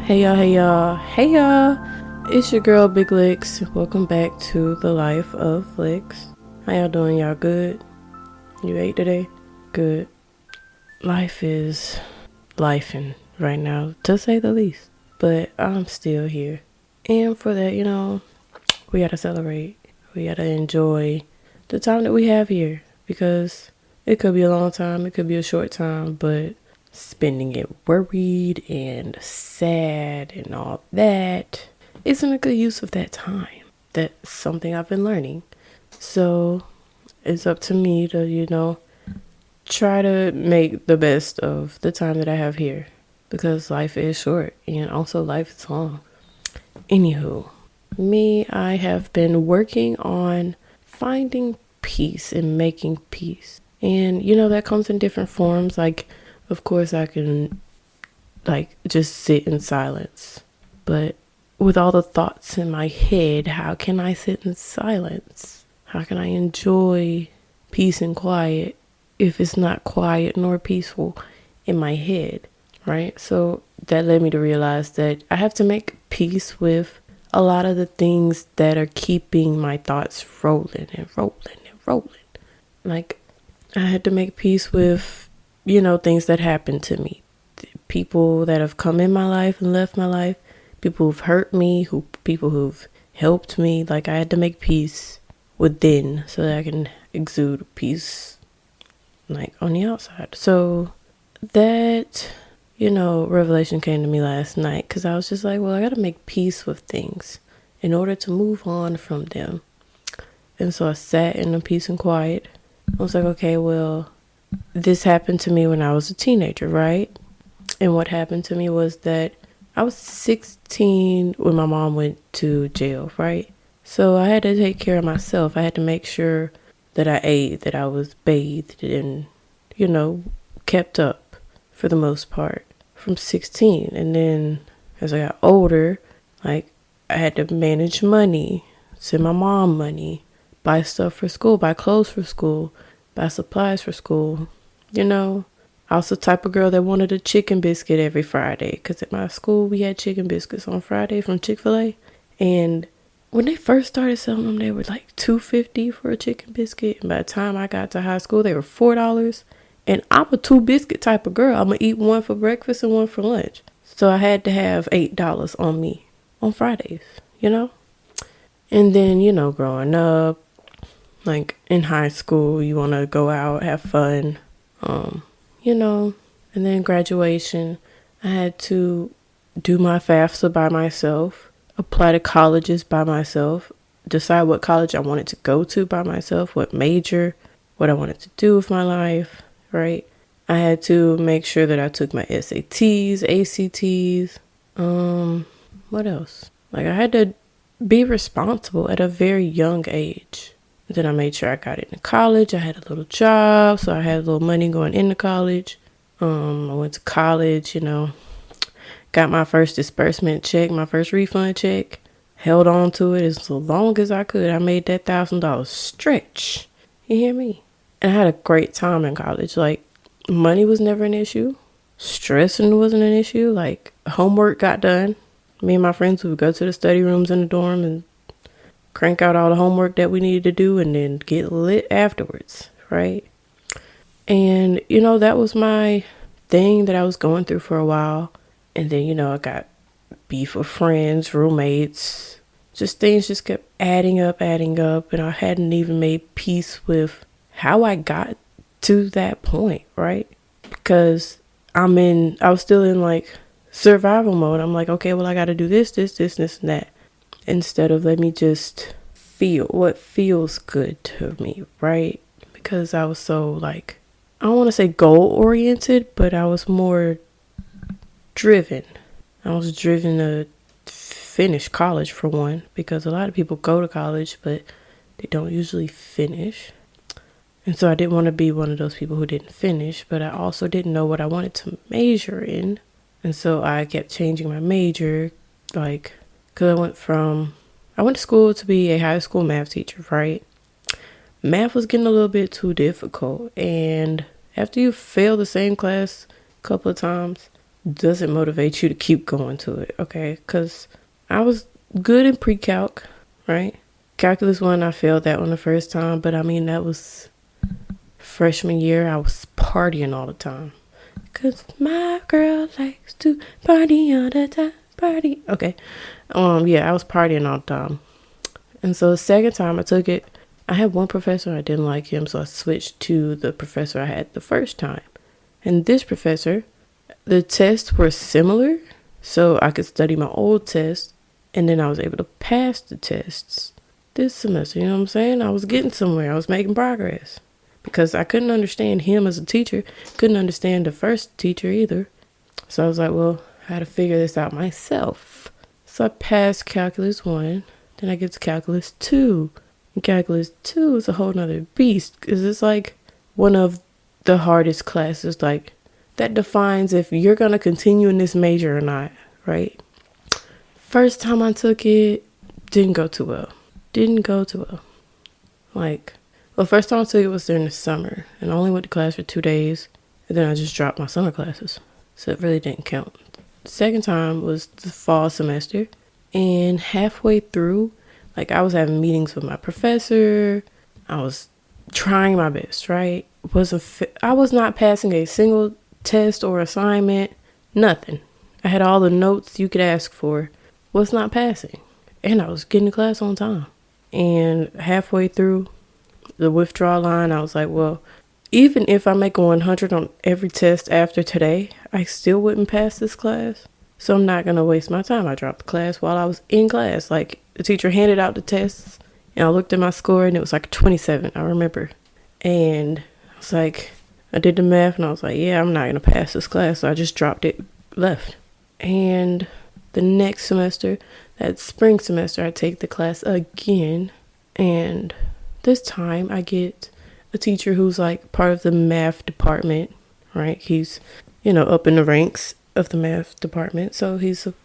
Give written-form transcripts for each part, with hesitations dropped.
Hey y'all, hey y'all, hey y'all. It's your girl Big Licks. Welcome back to the life of Licks. How y'all doing? Y'all good? You ate today? Good. Life is lifing right now, to say the least. But I'm still here. And for that, we gotta celebrate. We gotta enjoy the time that we have here. Because it could be a long time, it could be a short time, but spending it worried and sad and all that isn't a good use of that time. That's something I've been learning. So it's up to me to, try to make the best of the time that I have here because life is short and also life is long. Anywho, I have been working on finding peace and making peace. And, that comes in different forms. Like, of course, I can, just sit in silence. But with all the thoughts in my head, how can I sit in silence? How can I enjoy peace and quiet if it's not quiet nor peaceful in my head, right? So that led me to realize that I have to make peace with a lot of the things that are keeping my thoughts rolling and rolling and rolling. Like, I had to make peace with things that happened to me. People that have come in my life and left my life. People who've hurt me, people who've helped me. Like, I had to make peace within so that I can exude peace, on the outside. So that, revelation came to me last night because I was just like, well, I got to make peace with things in order to move on from them. And so I sat in the peace and quiet. I was like, okay, well, this happened to me when I was a teenager, right? And what happened to me was that I was 16 when my mom went to jail, right? So I had to take care of myself. I had to make sure that I ate, that I was bathed and, kept up for the most part from 16. And then as I got older, I had to manage money, send my mom money, buy stuff for school, buy clothes for school, buy supplies for school. I was the type of girl that wanted a chicken biscuit every Friday because at my school we had chicken biscuits on Friday from Chick-fil-A. And when they first started selling them, they were like $2.50 for a chicken biscuit. And by the time I got to high school, they were $4. And I'm a 2 biscuit type of girl. I'm going to eat one for breakfast and one for lunch. So I had to have $8 on me on Fridays, And then, growing up, in high school, you want to go out, have fun, and then graduation, I had to do my FAFSA by myself, apply to colleges by myself, decide what college I wanted to go to by myself, what major, what I wanted to do with my life, right? I had to make sure that I took my SATs, ACTs, what else? I had to be responsible at a very young age. Then I made sure I got into college. I had a little job, so I had a little money going into college. I went to college, got my first disbursement check, my first refund check, held on to it as long as I could. I made that $1,000 stretch. You hear me? And I had a great time in college. Money was never an issue. Stressing wasn't an issue. Homework got done. Me and my friends would go to the study rooms in the dorm and crank out all the homework that we needed to do and then get lit afterwards, right? And, that was my thing that I was going through for a while. And then, I got beef with friends, roommates, just things just kept adding up. And I hadn't even made peace with how I got to that point, right? Because I was still in survival mode. I'm like, okay, well, I got to do this, and that. Instead of let me just feel what feels good to me, right? Because I was so I don't want to say goal oriented, but I was more driven. I was driven to finish college for one, because a lot of people go to college, but they don't usually finish. And so I didn't want to be one of those people who didn't finish, but I also didn't know what I wanted to major in. And so I kept changing my major, because I went to school to be a high school math teacher, right? Math was getting a little bit too difficult. And after you fail the same class a couple of times, doesn't motivate you to keep going to it, okay? Because I was good in pre-calc, right? Calculus 1, I failed that one the first time, but I mean, that was freshman year. I was partying all the time. Because my girl likes to party all the time, party. Okay. Yeah, I was partying all the time. And so the second time I took it, I had one professor, I didn't like him, so I switched to the professor I had the first time. And this professor, the tests were similar, so I could study my old tests, and then I was able to pass the tests this semester. You know what I'm saying? I was getting somewhere. I was making progress. Because I couldn't understand him as a teacher, couldn't understand the first teacher either. So I was like, well, I had to figure this out myself. So I passed Calculus 1, then I get to Calculus 2. And Calculus 2 is a whole nother beast, because it's like one of the hardest classes, like that defines if you're going to continue in this major or not, right? First time I took it, didn't go too well. Well, first time I took it was during the summer, and I only went to class for 2 days, and then I just dropped my summer classes, so it really didn't count. The second time was the fall semester, and halfway through, like, I was having meetings with my professor, I was trying my best, right? I was not passing a single test or assignment, nothing. I had all the notes you could ask for, was not passing, and I was getting to class on time. And halfway through the withdrawal line, I was like, well, even if I make a 100 on every test after today, I still wouldn't pass this class. So I'm not going to waste my time. I dropped the class while I was in class. Like, the teacher handed out the tests, and I looked at my score, and it was like 27, I remember. And I was like, I did the math, and I was like, yeah, I'm not going to pass this class. So I just dropped it, left. And the next semester, that spring semester, I take the class again, and this time I get a teacher who's like part of the math department, right? He's, up in the ranks of the math department. So he's, supposed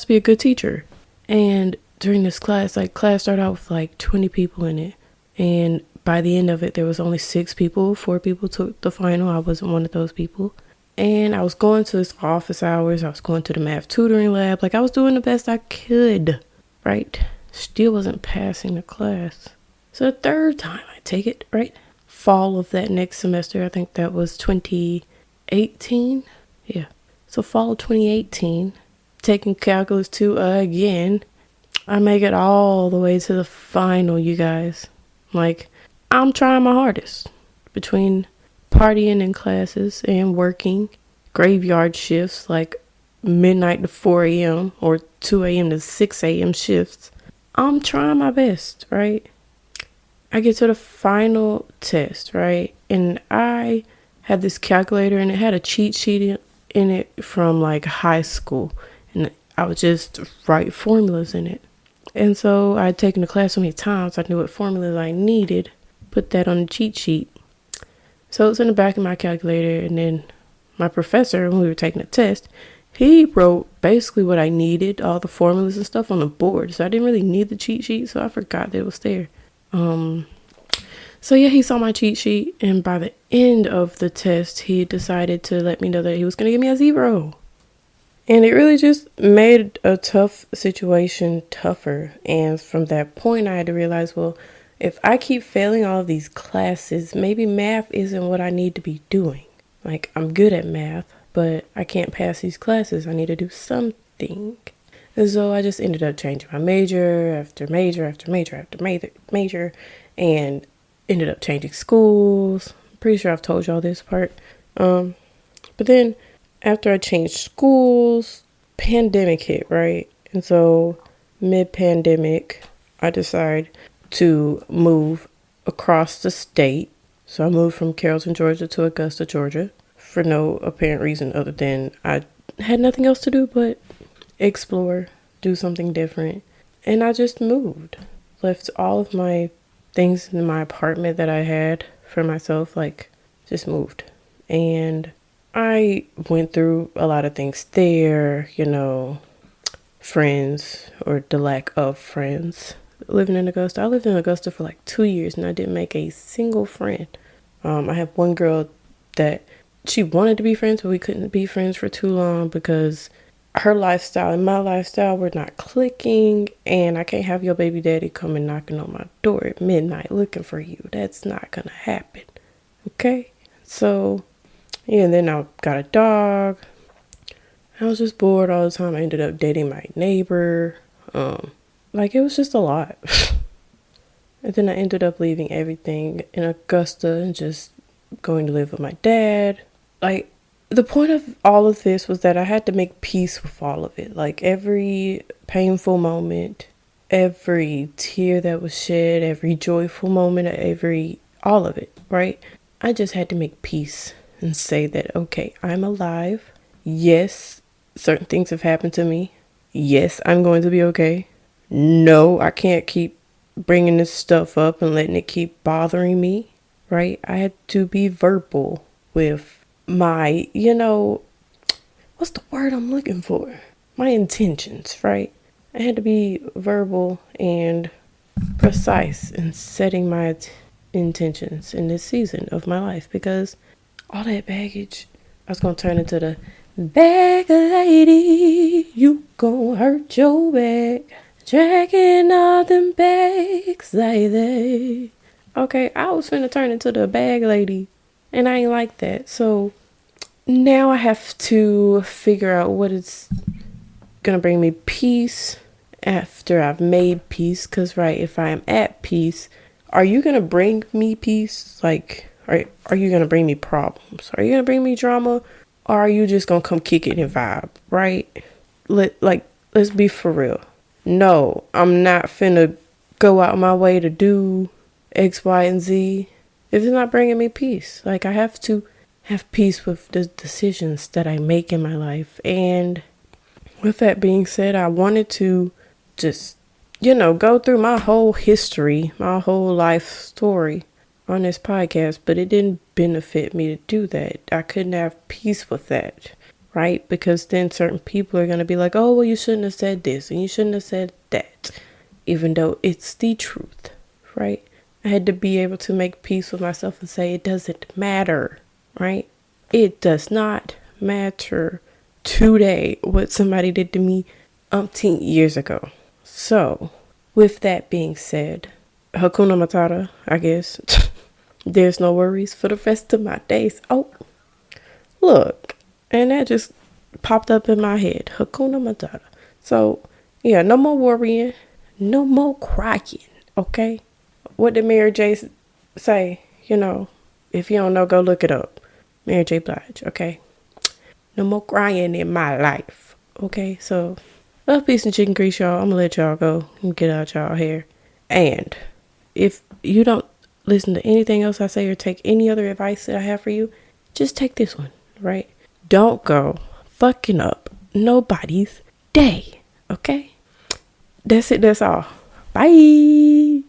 to be a good teacher. And during this class, class started out with like 20 people in it. And by the end of it, there was only 6 people. 4 people took the final. I wasn't one of those people. And I was going to his office hours. I was going to the math tutoring lab. Like, I was doing the best I could, right? Still wasn't passing the class. So the third time I take it, right? Fall of that next semester, I think that was 2018. Yeah. So fall of 2018, taking Calculus 2 again. I make it all the way to the final, you guys. Like, I'm trying my hardest between partying in classes and working graveyard shifts, like midnight to 4 a.m. or 2 a.m. to 6 a.m. shifts. I'm trying my best, right? I get to the final test, right? And I had this calculator, and it had a cheat sheet in it from like high school. And I would just write formulas in it. And so I'd taken the class so many times, I knew what formulas I needed, put that on the cheat sheet. So it's in the back of my calculator, and then my professor, when we were taking the test, he wrote basically what I needed, all the formulas and stuff on the board. So I didn't really need the cheat sheet, so I forgot that it was there. So yeah, he saw my cheat sheet, and by the end of the test, he decided to let me know that he was going to give me a 0. And it really just made a tough situation tougher. And from that point, I had to realize, well, if I keep failing all of these classes, maybe math isn't what I need to be doing. Like, I'm good at math, but I can't pass these classes. I need to do something. And so I just ended up changing my major after major after major after major, and ended up changing schools. I'm pretty sure I've told y'all this part. But then after I changed schools, pandemic hit, right? And so mid-pandemic, I decided to move across the state. So I moved from Carrollton, Georgia to Augusta, Georgia, for no apparent reason other than I had nothing else to do but explore, do something different. And I just moved, left all of my things in my apartment that I had for myself, just moved. And I went through a lot of things there, friends, or the lack of friends. Living in Augusta, I lived in Augusta for 2 years, and I didn't make a single friend. I had one girl that she wanted to be friends, but we couldn't be friends for too long because her lifestyle and my lifestyle were not clicking, and I can't have your baby daddy coming knocking on my door at midnight looking for you. That's not gonna happen. Okay? So, yeah, and then I got a dog. I was just bored all the time. I ended up dating my neighbor. It was just a lot. And then I ended up leaving everything in Augusta and just going to live with my dad. Like, the point of all of this was that I had to make peace with all of it. Like, every painful moment, every tear that was shed, every joyful moment, all of it, right? I just had to make peace and say that, okay, I'm alive. Yes, certain things have happened to me. Yes, I'm going to be okay. No, I can't keep bringing this stuff up and letting it keep bothering me, right? I had to be verbal with my, what's the word I'm looking for? My intentions, right? I had to be verbal and precise in setting my intentions in this season of my life, because all that baggage, I was going to turn into the bag lady. You gon' hurt your back. Dragging all them bags like that. Okay, I was finna turn into the bag lady, and I ain't like that. So now I have to figure out what is gonna bring me peace after I've made peace. Cause right, if I am at peace, are you gonna bring me peace? Like, are you gonna bring me problems? Are you gonna bring me drama? Or are you just gonna come kick it and vibe? Right? Let's be for real. No, I'm not finna go out my way to do X, Y, and Z if it's not bringing me peace. Like, I have to have peace with the decisions that I make in my life. And with that being said, I wanted to just, go through my whole history, my whole life story on this podcast, but it didn't benefit me to do that. I couldn't have peace with that. Right? Because then certain people are going to be like, oh, well, you shouldn't have said this and you shouldn't have said that, even though it's the truth, right? I had to be able to make peace with myself and say it doesn't matter, right? It does not matter today what somebody did to me umpteen years ago. So, with that being said, Hakuna Matata, I guess. There's no worries for the rest of my days. Oh, look. And that just popped up in my head. Hakuna Matata. So, yeah, no more worrying. No more crying. Okay? What did Mary J say? If you don't know, go look it up. Mary J. Blige. Okay? No more crying in my life. Okay? So, love, peace, and chicken grease, y'all. I'm going to let y'all go and get out y'all hair. And if you don't listen to anything else I say or take any other advice that I have for you, just take this one, right? Don't go fucking up nobody's day, okay? That's it. That's all. Bye.